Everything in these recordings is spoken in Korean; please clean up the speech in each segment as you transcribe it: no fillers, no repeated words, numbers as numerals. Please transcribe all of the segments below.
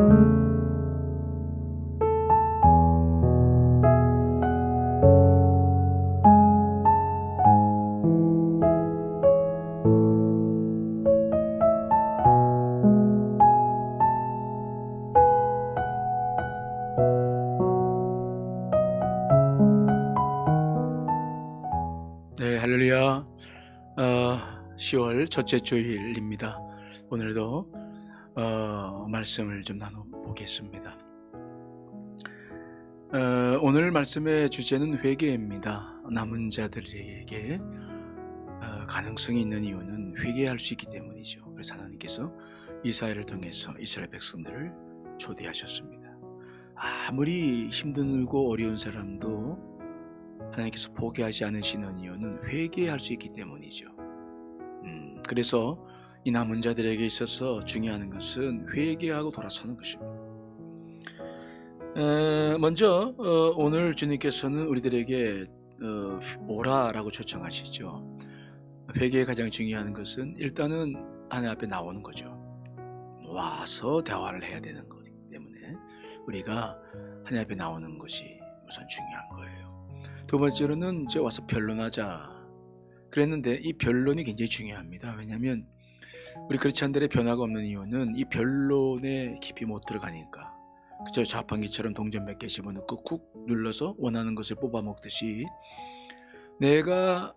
네, 할렐루야. 10월 첫째 주일입니다. 오늘도 말씀을 좀 나눠보겠습니다. 오늘 말씀의 주제는 회개입니다. 남은 자들에게 가능성이 있는 이유는 회개할 수 있기 때문이죠. 그래서 하나님께서 이사야를 통해서 이스라엘 백성들을 초대하셨습니다. 아무리 힘들고 어려운 사람도 하나님께서 포기하지 않으시는 이유는 회개할 수 있기 때문이죠. 그래서 이 남은 자들에게 있어서 중요한 것은 회개하고 돌아서는 것입니다. 먼저 오늘 주님께서는 우리들에게 오라라고 초청하시죠. 회개에 가장 중요한 것은 일단은 하나님 앞에 나오는 거죠. 와서 대화를 해야 되는 거기 때문에 우리가 하나님 앞에 나오는 것이 우선 중요한 거예요. 두 번째로는 이제 와서 변론하자 그랬는데 이 변론이 굉장히 중요합니다. 왜냐하면 우리 크리스찬들의 변화가 없는 이유는 이 변론에 깊이 못 들어가니까. 그저 자판기처럼 동전 몇 개 집어넣고 쿡 눌러서 원하는 것을 뽑아 먹듯이 내가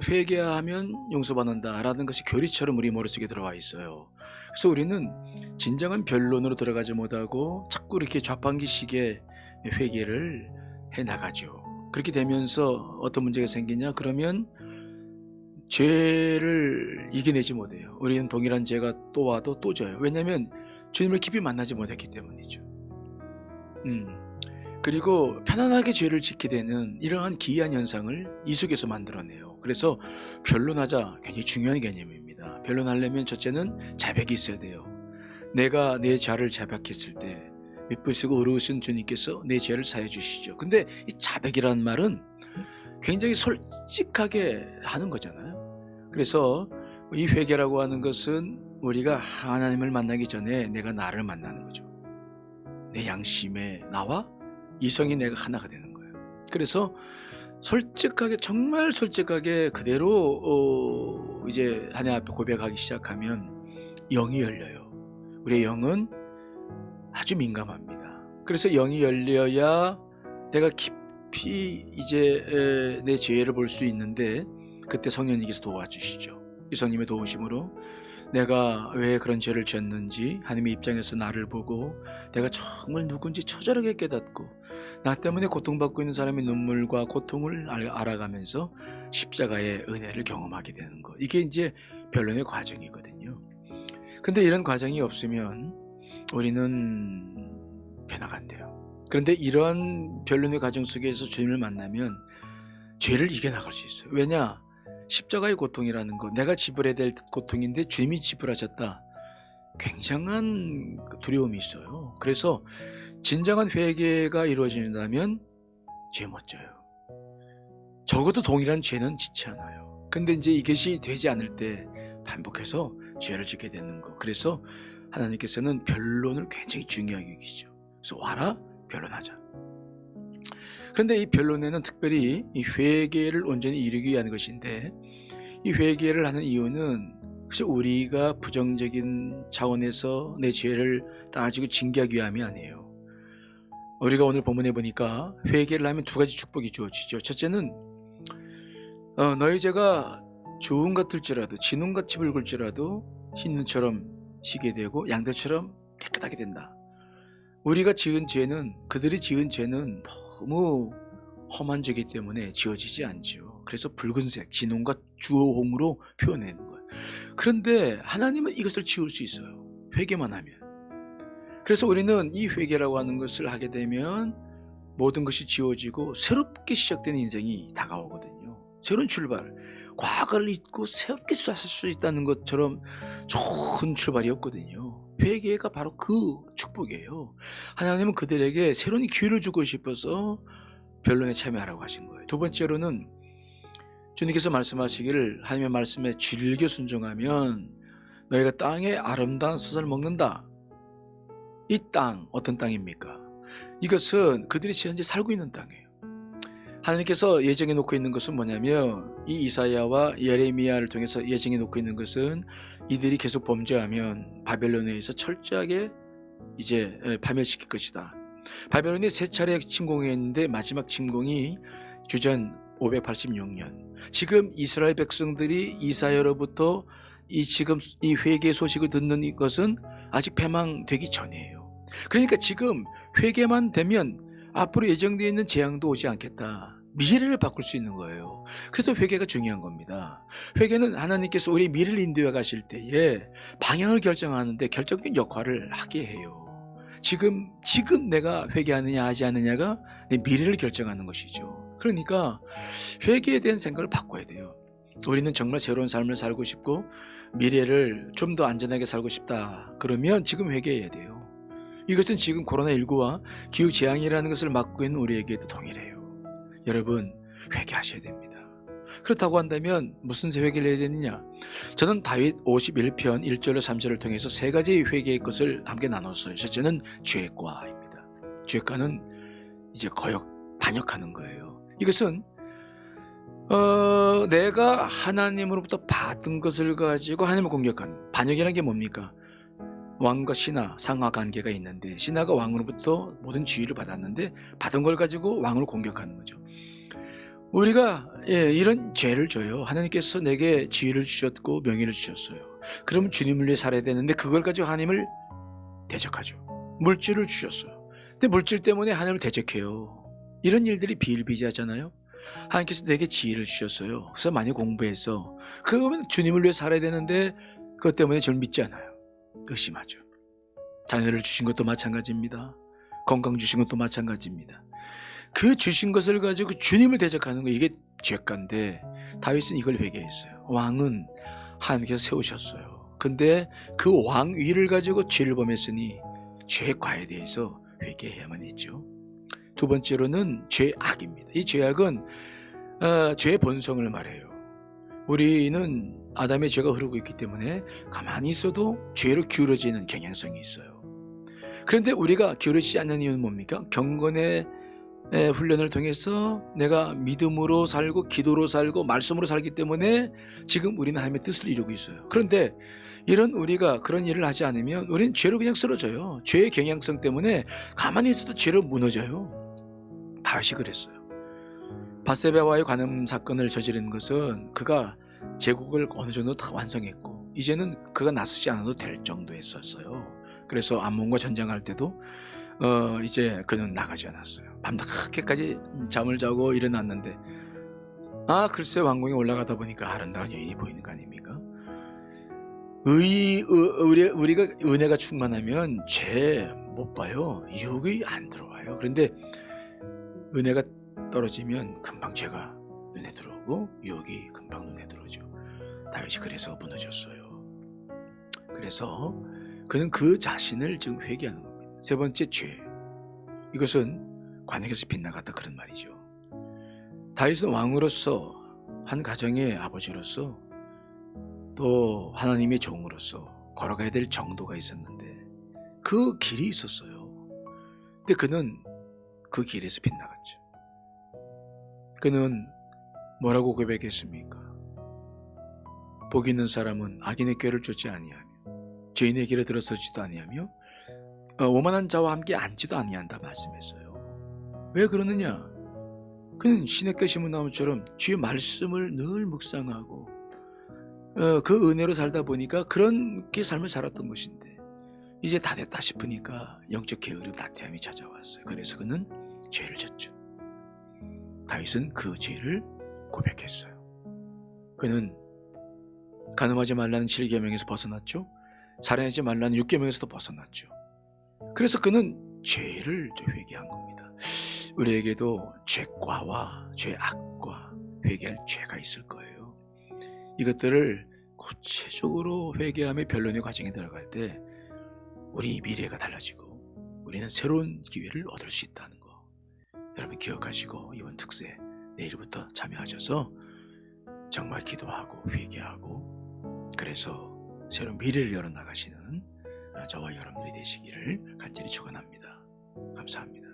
회개하면 용서받는다 라는 것이 교리처럼 우리 머릿속에 들어와 있어요. 그래서 우리는 진정한 변론으로 들어가지 못하고 자꾸 이렇게 자판기식의 회개를 해나가죠. 그렇게 되면서 어떤 문제가 생기냐? 그러면 죄를 이겨내지 못해요. 우리는 동일한 죄가 또 와도 또 져요. 왜냐하면 주님을 깊이 만나지 못했기 때문이죠. 그리고 편안하게 죄를 짓게 되는 이러한 기이한 현상을 이 속에서 만들어내요. 그래서 변론하자 굉장히 중요한 개념입니다. 변론하려면 첫째는 자백이 있어야 돼요. 내가 내 죄를 자백했을 때 미쁘시고 의로우신 주님께서 내 죄를 사해 주시죠. 근데 이 자백이라는 말은 굉장히 솔직하게 하는 거잖아요. 그래서 이 회개라고 하는 것은 우리가 하나님을 만나기 전에 내가 나를 만나는 거죠. 내 양심에 나와 이성이 내가 하나가 되는 거예요. 그래서 솔직하게, 정말 솔직하게 그대로 이제 하나님 앞에 고백하기 시작하면 영이 열려요. 우리의 영은 아주 민감합니다. 그래서 영이 열려야 내가 깊이 이제 내 죄를 볼 수 있는데, 그때 성령님께서 도와주시죠. 이 성령님의 도우심으로 내가 왜 그런 죄를 지었는지 하나님의 입장에서 나를 보고 내가 정말 누군지 처절하게 깨닫고 나 때문에 고통받고 있는 사람의 눈물과 고통을 알아가면서 십자가의 은혜를 경험하게 되는 것, 이게 이제 변론의 과정이거든요. 근데 이런 과정이 없으면 우리는 변화가 안 돼요. 그런데 이러한 변론의 과정 속에서 주님을 만나면 죄를 이겨나갈 수 있어요. 왜냐? 십자가의 고통이라는 거, 내가 지불해야 될 고통인데 주님이 지불하셨다. 굉장한 두려움이 있어요. 그래서 진정한 회개가 이루어진다면 죄 못 져요. 적어도 동일한 죄는 짓지 않아요. 근데 이제 이것이 되지 않을 때 반복해서 죄를 짓게 되는 거. 그래서 하나님께서는 변론을 굉장히 중요하게 여기죠. 그래서 와라, 변론하자. 그런데 이 변론에는 특별히 이 회개를 온전히 이루기 위한 것인데, 이 회개를 하는 이유는 그래서 우리가 부정적인 차원에서 내 죄를 따지고 징계하기 위함이 아니에요. 우리가 오늘 본문에 보니까 회개를 하면 두 가지 축복이 주어지죠. 첫째는 너희 죄가 좋은 같을지라도 진홍같이 붉을지라도 흰눈처럼 시게 되고 양털처럼 깨끗하게 된다. 우리가 지은 죄는, 그들이 지은 죄는 너무 험한 죄이기 때문에 지워지지 않죠. 그래서 붉은색, 진홍과 주홍으로 표현하는 거예요. 그런데 하나님은 이것을 지울 수 있어요. 회개만 하면. 그래서 우리는 이 회개라고 하는 것을 하게 되면 모든 것이 지워지고 새롭게 시작된 인생이 다가오거든요. 새로운 출발. 과거를 잊고 새롭게 살 수 있다는 것처럼 좋은 출발이 없거든요. 회개가 바로 그 축복이에요. 하나님은 그들에게 새로운 기회를 주고 싶어서 변론에 참여하라고 하신 거예요. 두 번째로는 주님께서 말씀하시기를 하나님의 말씀에 즐겨 순종하면 너희가 땅의 아름다운 숫을 먹는다. 이 땅 어떤 땅입니까? 이것은 그들이 현재 살고 있는 땅이에요. 하나님께서 예정해 놓고 있는 것은 뭐냐면 이 이사야와 예레미야를 통해서 예정해 놓고 있는 것은 이들이 계속 범죄하면 바벨론에서 철저하게 이제 파멸시킬 것이다. 바벨론이 세 차례 침공했는데 마지막 침공이 주전 586년. 지금 이스라엘 백성들이 이사야로부터 지금 이 회개 소식을 듣는 것은 아직 패망되기 전이에요. 그러니까 지금 회개만 되면 앞으로 예정되어 있는 재앙도 오지 않겠다. 미래를 바꿀 수 있는 거예요. 그래서 회개가 중요한 겁니다. 회개는 하나님께서 우리 미래를 인도해 가실 때에 방향을 결정하는데 결정적인 역할을 하게 해요. 지금 내가 회개하느냐 하지 않느냐가 내 미래를 결정하는 것이죠. 그러니까 회개에 대한 생각을 바꿔야 돼요. 우리는 정말 새로운 삶을 살고 싶고 미래를 좀 더 안전하게 살고 싶다. 그러면 지금 회개해야 돼요. 이것은 지금 코로나19와 기후재앙이라는 것을 맡고 있는 우리에게도 동일해요. 여러분, 회개하셔야 됩니다. 그렇다고 한다면 무슨 회개를 해야 되느냐? 저는 다윗 51편 1절로 3절을 통해서 세 가지 회개의 것을 함께 나눴어요. 첫째는 죄과입니다. 죄과는 이제 반역하는 거예요. 이것은 내가 하나님으로부터 받은 것을 가지고 하나님을 공격하는, 반역이라는 게 뭡니까? 왕과 신하, 상하 관계가 있는데 신하가 왕으로부터 모든 지위를 받았는데 받은 걸 가지고 왕을 공격하는 거죠. 우리가 이런 죄를 져요. 하나님께서 내게 지위를 주셨고 명예를 주셨어요. 그러면 주님을 위해 살아야 되는데 그걸 가지고 하나님을 대적하죠. 물질을 주셨어요. 근데 물질 때문에 하나님을 대적해요. 이런 일들이 비일비재하잖아요. 하나님께서 내게 지혜를 주셨어요. 그래서 많이 공부해서 그러면 주님을 위해 살아야 되는데 그것 때문에 저를 믿지 않아요. 의심하죠. 자녀를 주신 것도 마찬가지입니다. 건강 주신 것도 마찬가지입니다. 그 주신 것을 가지고 주님을 대적하는 거, 이게 죄가인데 다윗은 이걸 회개했어요. 왕은 하나님께서 세우셨어요. 근데 그 왕위를 가지고 죄를 범했으니 죄과에 대해서 회개해야만 했죠. 두 번째로는 죄악입니다. 이 죄악은 죄의 본성을 말해요. 우리는 아담의 죄가 흐르고 있기 때문에 가만히 있어도 죄로 기울어지는 경향성이 있어요. 그런데 우리가 기울어지지 않는 이유는 뭡니까? 경건의 훈련을 통해서 내가 믿음으로 살고 기도로 살고 말씀으로 살기 때문에 지금 우리는 하나님의 뜻을 이루고 있어요. 그런데 우리가 그런 일을 하지 않으면 우리는 죄로 그냥 쓰러져요. 죄의 경향성 때문에 가만히 있어도 죄로 무너져요. 다윗이 그랬어요. 밧세바와의 간음 사건을 저지른 것은 그가 제국을 어느 정도 다 완성했고 이제는 그가 나서지 않아도 될 정도였었어요. 그래서 암몬과 전쟁할 때도 이제 그는 나가지 않았어요. 밤늦게까지 잠을 자고 일어났는데 글쎄 왕궁에 올라가다 보니까 아름다운 여인이 보이는 거 아닙니까? 우리가 은혜가 충만하면 죄 못 봐요. 유혹이 안 들어와요. 그런데 은혜가 떨어지면 금방 죄가 눈에 들어오고 유혹이 금방 눈에 들어오죠. 다윗이 그래서 무너졌어요. 그래서 그는 그 자신을 지금 회개하는 겁니다. 세 번째, 죄. 이것은 관역에서 빗나갔다, 그런 말이죠. 다윗은 왕으로서, 한 가정의 아버지로서, 또 하나님의 종으로서 걸어가야 될 정도가 있었는데 그 길이 있었어요. 근데 그는 그 길에서 빗나갔죠. 그는 뭐라고 고백했습니까? 복 있는 사람은 악인의 꾀를 쫓지 아니하며 죄인의 길에 들어서지도 아니하며 오만한 자와 함께 앉지도 아니한다 말씀했어요. 왜 그러느냐? 그는 시냇가 심은 나무처럼 주의 말씀을 늘 묵상하고 그 은혜로 살다 보니까 그렇게 삶을 살았던 것인데 이제 다 됐다 싶으니까 영적 게으름, 나태함이 찾아왔어요. 그래서 그는 죄를 졌죠. 다윗은 그 죄를 고백했어요. 그는 간음하지 말라는 7계명에서 벗어났죠. 살인하지 말라는 6계명에서도 벗어났죠. 그래서 그는 죄를 회개한 겁니다. 우리에게도 죄과와 죄악과 회개할 죄가 있을 거예요. 이것들을 구체적으로 회개하며 변론의 과정에 들어갈 때 우리 미래가 달라지고 우리는 새로운 기회를 얻을 수 있다는 거 여러분 기억하시고 이번 특세 내일부터 참여하셔서 정말 기도하고 회개하고 그래서 새로운 미래를 열어나가시는 저와 여러분들이 되시기를 간절히 축원합니다. 감사합니다.